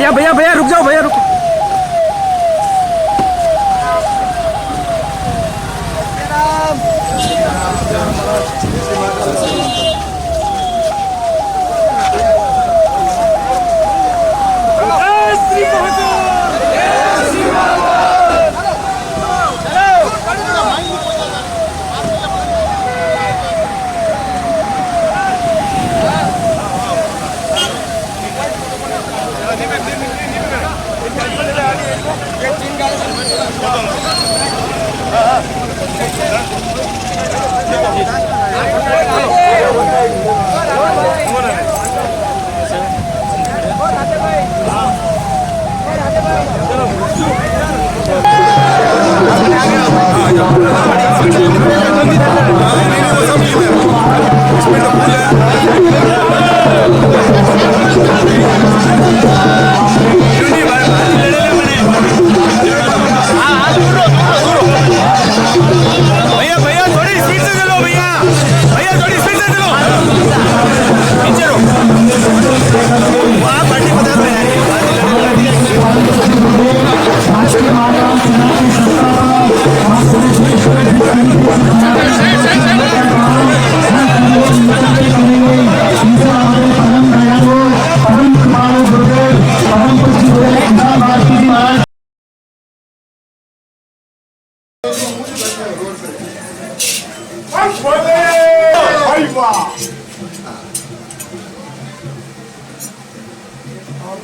भैया भैया भैया रुक जाओ, भैया रुक।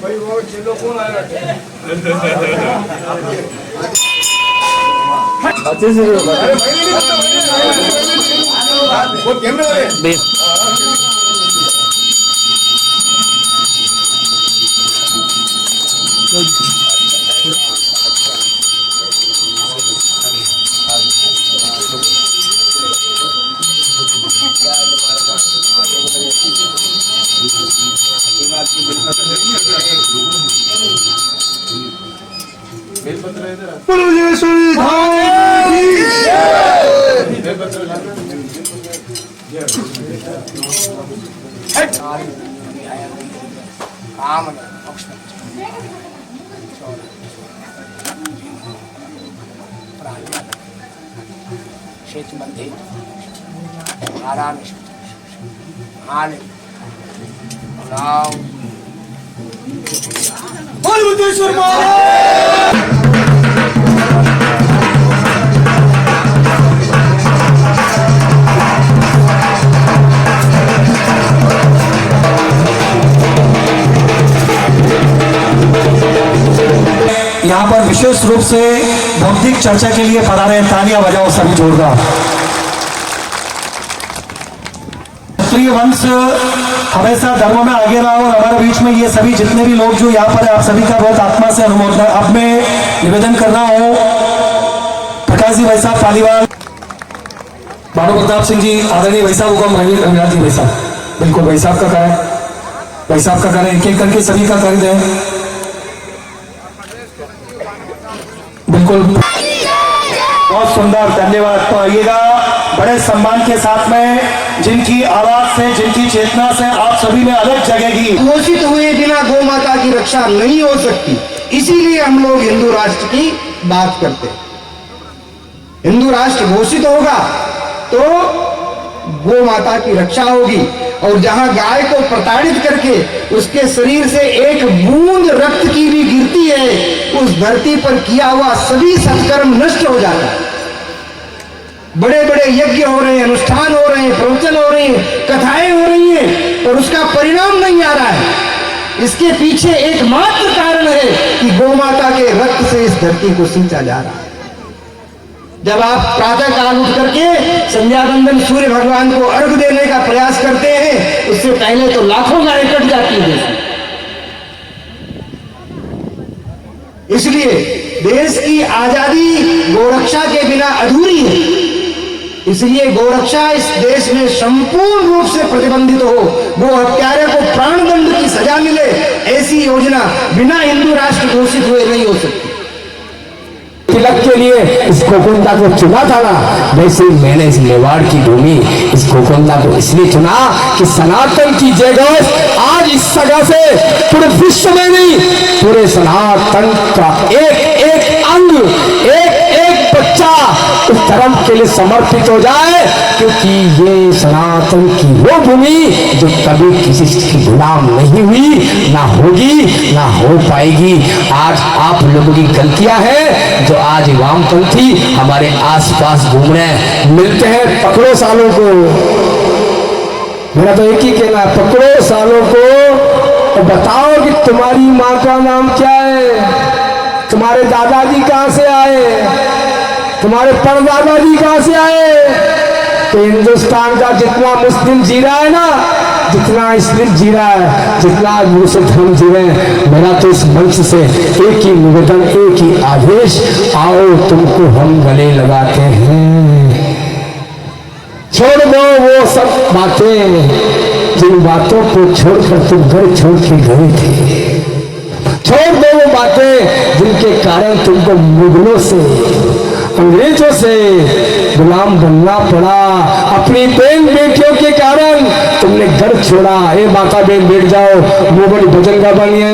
भाई वो चलो कौन आएगा अच्छे से वो कैमरा वाले यहाँ पर विशेष रूप से बौद्धिक चर्चा के लिए पधारे हैं, तालियां बजाओ सभी जोरदार। क्षत्रिय वंश हमेशा धर्म में आगे रहा और हमारे बीच में ये सभी जितने भी लोग जो यहाँ पर आप सभी का बहुत आत्मा से अनुमोदन। अब मैं निवेदन कर रहा हूँ प्रकाश जी भाई साहब पालीवाल, बाबू प्रताप सिंह जी, आदरणीय भाई साहब हुक्म रविराज जी भाई साहब, बिल्कुल भाई साहब का करें, भाई साहब का करें, एक एक करके सभी का कर दें बिल्कुल। बहुत सुंदर, धन्यवाद। तो आइएगा बड़े सम्मान के साथ में, जिनकी आवाज से जिनकी चेतना से आप सभी में अलग जगेगी। घोषित हुए बिना गौ माता की रक्षा नहीं हो सकती, इसीलिए हम लोग हिंदू राष्ट्र की बात करते हैं। हिंदू राष्ट्र घोषित होगा तो गौ माता की रक्षा होगी, और जहां गाय को प्रताड़ित करके उसके शरीर से एक बूंद रक्त की भी गिरती है, उस धरती पर किया हुआ सभी सत्कर्म नष्ट हो जाता है। बड़े बड़े यज्ञ हो रहे हैं, अनुष्ठान हो रहे हैं, प्रवचन हो रहे हैं, कथाएं हो रही हैं, और उसका परिणाम नहीं आ रहा है। इसके पीछे एकमात्र कारण है कि गौ माता के रक्त से इस धरती को सींचा जा रहा है। जब आप प्रातः काल उठ करके संध्या वंदन सूर्य भगवान को अर्घ देने का प्रयास करते हैं, उससे पहले तो लाखों गायें कट जाती है। इसलिए देश की आजादी गोरक्षा के बिना अधूरी है। इसलिए गोरक्षा इस देश में संपूर्ण रूप से प्रतिबंधित हो, गो हत्यारे को प्राणदंड की सजा मिले, ऐसी योजना बिना हिंदू राष्ट्र घोषित हुए नहीं हो सकती। तिलक के लिए इस गोकुंदा को चुना था ना, वैसे ही मैंने इस मेवाड़ की भूमि इस गोकुंदा को इसलिए चुना कि सनातन की जयघोष आज इस जगह से पूरे विश्व में नहीं, पूरे सनातन का एक एक अंग, एक एक बच्चा उस धर्म के लिए समर्पित हो जाए, क्योंकि ये सनातन की वो भूमि जो कभी किसी की गुलाम नहीं हुई, ना होगी, ना हो पाएगी। आज आप लोगों की गलतियां हैं जो आज वामपंथी हमारे आसपास घूम रहे हैं, मिलते हैं, पकड़ो सालों को। मेरा तो एक ही कहना है, पकड़ो सालों को और बताओ कि तुम्हारी माँ का नाम क्या है, तुम्हारे दादाजी कहाँ से आए, तुम्हारे परदादाजी कहाँ से आए। तो हिंदुस्तान का जितना मुस्लिम जी रहा है ना, जितना इस्लाम जी रहा है, जितना मुस्लिम धर्म जी रहे हैं, मेरा तो इस मंच से एक ही निवेदन, एक ही आदेश, आओ तुमको हम गले लगाते हैं। छोड़ दो वो सब बातें जिन बातों को छोड़कर तुम घर छोड़ के गए थे, छोड़ दो वो बातें जिनके कारण तुमको मुगलों से, अंग्रेजों से गुलाम बनना पड़ा। अपनी बहन बेटियों के कारण तुमने घर छोड़ा। ए माता बहन बैठ जाओ, वो बड़ी भजन का बनी है,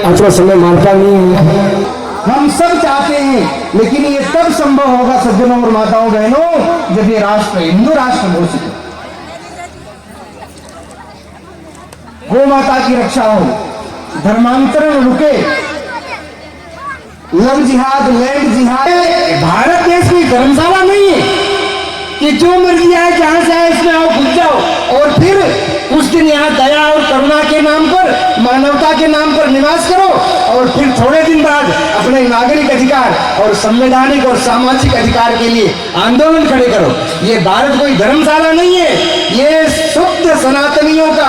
अथवा समय मारता नहीं है। हम सब चाहते हैं, लेकिन ये तब संभव होगा सज्जनों और माताओं बहनों जब ये राष्ट्र हिंदू राष्ट्र घोषित हो, गौ माता की रक्षा हो, धर्मांतरण रुके, लव जिहाद, लैंड जिहाद। भारत देश की धर्मशाला नहीं है कि जो मर्जी आए जहां से आए इसमें आओ घुस जाओ, और फिर कुछ दिन यहाँ दया और करुणा के नाम पर, मानवता के नाम पर निवास करो, और फिर थोड़े दिन बाद अपने नागरिक अधिकार और संवैधानिक और सामाजिक अधिकार के लिए आंदोलन खड़े करो। ये भारत कोई धर्मशाला नहीं है, ये शुद्ध सनातनियों का,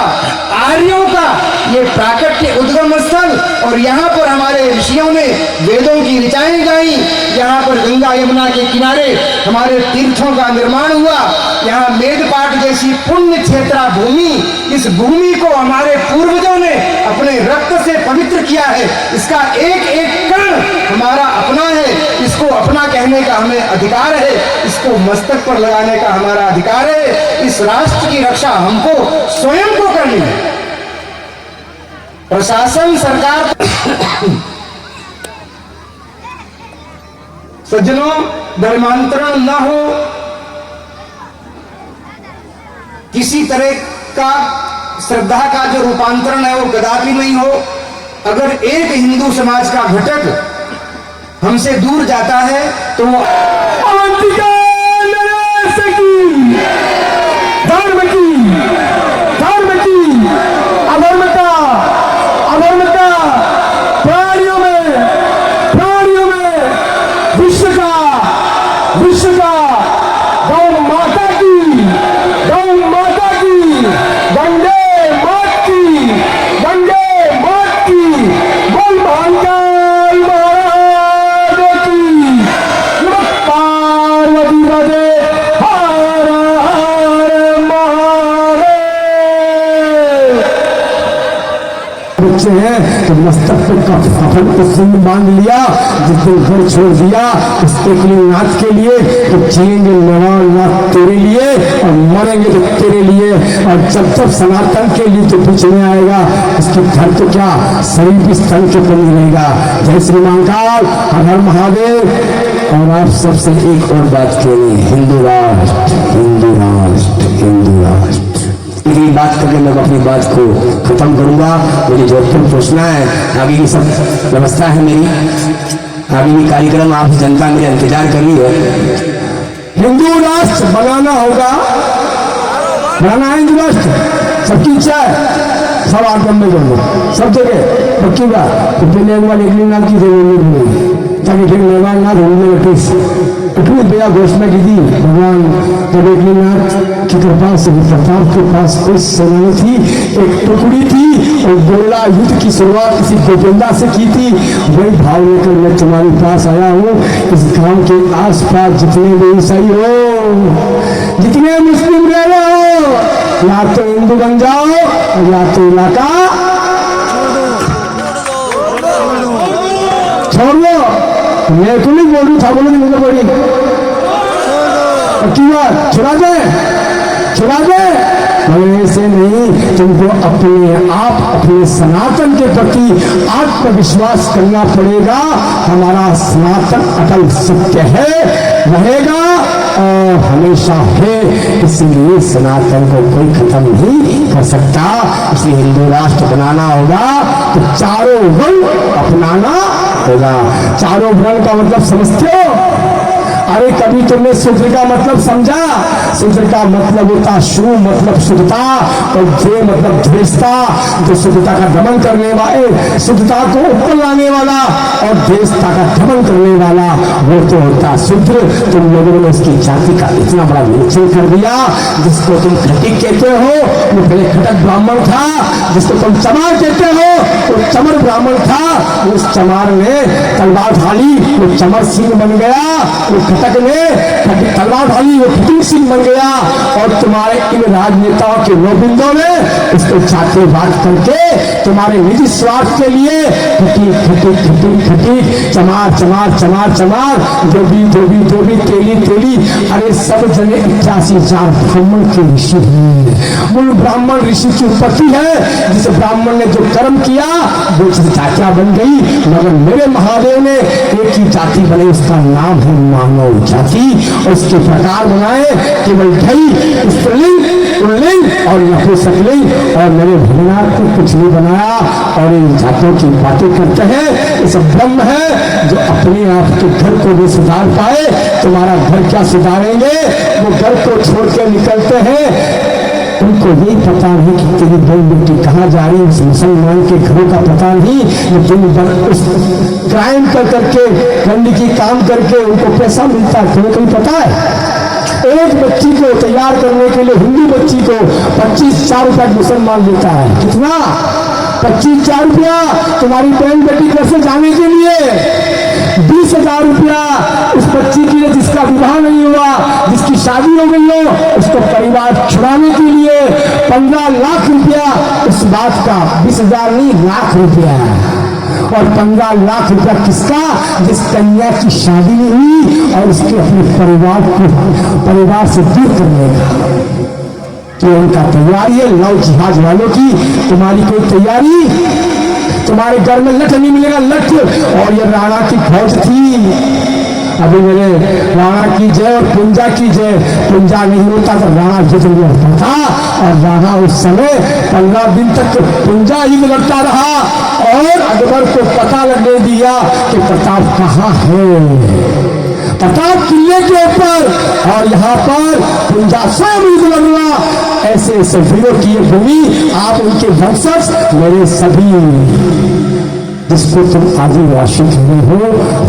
आर्यों का ये प्राकृतिक उद्गम स्थल। और यहाँ पर हमारे ऋषियों ने वेदों की ऋचाएं गाई, यहाँ पर गंगा यमुना के किनारे हमारे तीर्थों का निर्माण हुआ, यहाँ मेदपाट जैसी पुण्य क्षेत्रा भूमि, इस भूमि को हमारे पूर्वजों ने अपने रक्त से पवित्र किया है। इसका एक एक कण हमारा अपना है, इसको अपना कहने का हमें अधिकार है, इसको मस्तक पर लगाने का हमारा अधिकार है। इस राष्ट्र की रक्षा हमको स्वयं को करनी है। प्रशासन, सरकार सज्जनों, धर्मांतरण ना हो, किसी तरह का श्रद्धा का जो रूपांतरण है वो कदापि नहीं हो। अगर एक हिंदू समाज का घटक हमसे दूर जाता है तो वो हैं तो मस्तक पे कफन को सिंह बांध लिया, जिस दिन घर छोड़ दिया उस एकनाथ के लिए, तो जिएंगे नाथ तेरे लिए और मरेंगे तो तेरे लिए। और जब जब सनातन के लिए तो बीच में आएगा, उसकी घर तो क्या शरीर भी स्तन के ऊपर नहीं रहेगा। जय श्री महाकाल, हर हर महादेव। और आप सबसे एक और बात कहनी, हिंदू राष्ट्र, हिंदू राष्ट्र, हिंदू राष्ट्र। मेरी बात करके मैं अपनी बात को खत्म करूंगा। मुझे जोधपुर पहुंचना है, आगे की सब व्यवस्था है मेरी, आगे भी कार्यक्रम आप जनता मेरे इंतजार कर रही है। हिंदू राष्ट्र बनाना होगा, बनाना है हिंदू राष्ट्र, सबकी इच्छा है, सब आगम में कर लो, सब जगह पक्की बात। तो पहले एक बार एकनाथ की जरूरत नहीं, ताकि फिर निर्माण ना ढूंढने लगे। इतनी बड़ा घोषणा की थी भगवान जब एकनाथ की कृपा से प्रताप के पास कोई सेना नहीं थी, एक टुकड़ी थी, और गोला युद्ध की शुरुआत किसी गोविंदा से की थी। वही भाव लेकर मैं तुम्हारे पास आया हूँ। इस गांव के आसपास जितने भी ईसाई हो, जितने मुस्लिम रह रहे हो, या तो हिंदू बन जाओ या तो इलाका छोड़ दो। मैं तो नहीं बोल रही था, बोलो नहीं बोलो बड़ी की बात छुड़ा दे ऐसे नहीं। तुमको अपने आप अपने सनातन के प्रति आत्मविश्वास करना पड़ेगा। हमारा सनातन अटल सत्य है, रहेगा और हमेशा है, इसलिए सनातन को कोई खत्म नहीं कर सकता। इसलिए हिंदू राष्ट्र बनाना होगा तो चारों वर्ण अपनाना होगा। चारों वर्ण का मतलब समझते हो? अरे कभी तुमने शूद्र का मतलब समझा? शूद्र का मतलब होता शु मतलब शुद्धता और जे मतलब ध्वेषता, जो शुद्धता का दमन करने वाले, शुद्धता को ऊपर लाने वाला और ध्वेषता का दमन करने वाला, वो तो होता शूद्र। तुम लोगों ने उसकी जाति का इतना बड़ा निरीक्षण कर दिया। जिसको तुम खटिक कहते हो वो पहले खटक ब्राह्मण था, जिसको तुम चमार कहते हो वो चमर ब्राह्मण था। उस चमार ने तलवार ढाली, वो चमर सिंह बन गया। वो खटक ने तलवार ढाली, वो खटिक सिंह बन गया। और तुम्हारे इन राजनेताओं के गोविंदों ने इसको छाते बात करके तुम्हारे निजी स्वार्थ के लिए खटिक खटिक खटिक खटिक, चमार चमार चमार चमार, धोबी धोबी धोबी, तेली तेली। अरे सब जने 88,000 ब्राह्मण के ऋषि हैं। मूल ब्राह्मण ऋषि की उत्पत्ति है। जिस ब्राह्मण ने जो कर्म किया वो जातियां बन गई। मगर मेरे महादेव ने एक ही जाति बनाई, उसका नाम है मानव जाति। उसके प्रकार बनाए केवल ढई, स्त्रीलिंग, पुल्लिंग और नपुंसकलिंग। और मेरे भोलेनाथ को कुछ नहीं बनाया। और इन जातियों की बातें करते हैं ये सब ब्रह्म है जो अपने आप के घर को भी सुधार पाए। तुम्हारा घर क्या सुधारेंगे? वो घर को छोड़ के निकलते हैं। उनको यही पता नहीं कि तेरी बड़ी बेटी कहाँ जा रही है। उस मुसलमान के घरों का पता नहीं। दिन भर उस क्राइम कर करके, गंदगी काम करके उनको पैसा मिलता है, तुम्हें कहीं पता है? एक बच्ची को तैयार करने के लिए, हिंदू बच्ची को 25,000 रुपया मुसलमान लेता है। कितना? 25,000 रुपया तुम्हारी बहन बेटी घर से जाने के लिए। 20,000 रुपया उस बच्ची के लिए जिसका विवाह नहीं हुआ, जिसकी शादी हो गई हो, उसको परिवार छुड़ाने के लिए 15 लाख रुपया उस बात का। 20,000 नहीं, लाख रुपया। और 15 लाख रुपया किसका? जिस कन्या की शादी नहीं हुई और उसके अपने परिवार से दूर करने का। तो उनका तैयारी है लव जिहाद वालों की। तुम्हारी कोई तैयारी? तुम्हारे घर में लठ नहीं मिलेगा, लठ। और ये राणा की फौज थी। अभी मेरे राणा की जय और पुंजा की जय। पुंजा नहीं होता तो राणा युद्ध लड़ता था। और राणा उस समय 15 दिन तक पुंजा युद्ध लड़ता रहा और अकबर को पता लगने दिया कि प्रताप कहाँ है। प्रताप किले के ऊपर और यहाँ पर पुंजा स्वयं युद्ध लड़ना। ऐसे ऐसे वीरों की ये भूमि, आप उनके वंशज मेरे सभी। जिसको तुम आदिवासी कहते हो,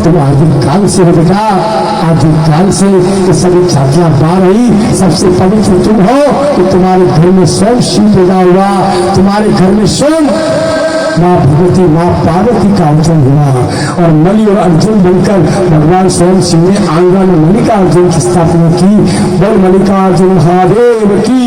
तुम आदिकाल से हो बेटा, आदिकाल से तो सभी जातियां बाहर आई। सबसे पवित्र तुम हो कि तुम्हारे घर में स्वयं शिव पैदा हुआ। तुम्हारे घर में स्वयं माँ भगवती, माँ पार्वती का अर्जन हुआ। और मलि और अर्जुन बनकर भगवान स्वयं शिव ने आंगन में मल्लिकार्जुन की स्थापना की। बोल मल्लिकार्जुन महादेव की।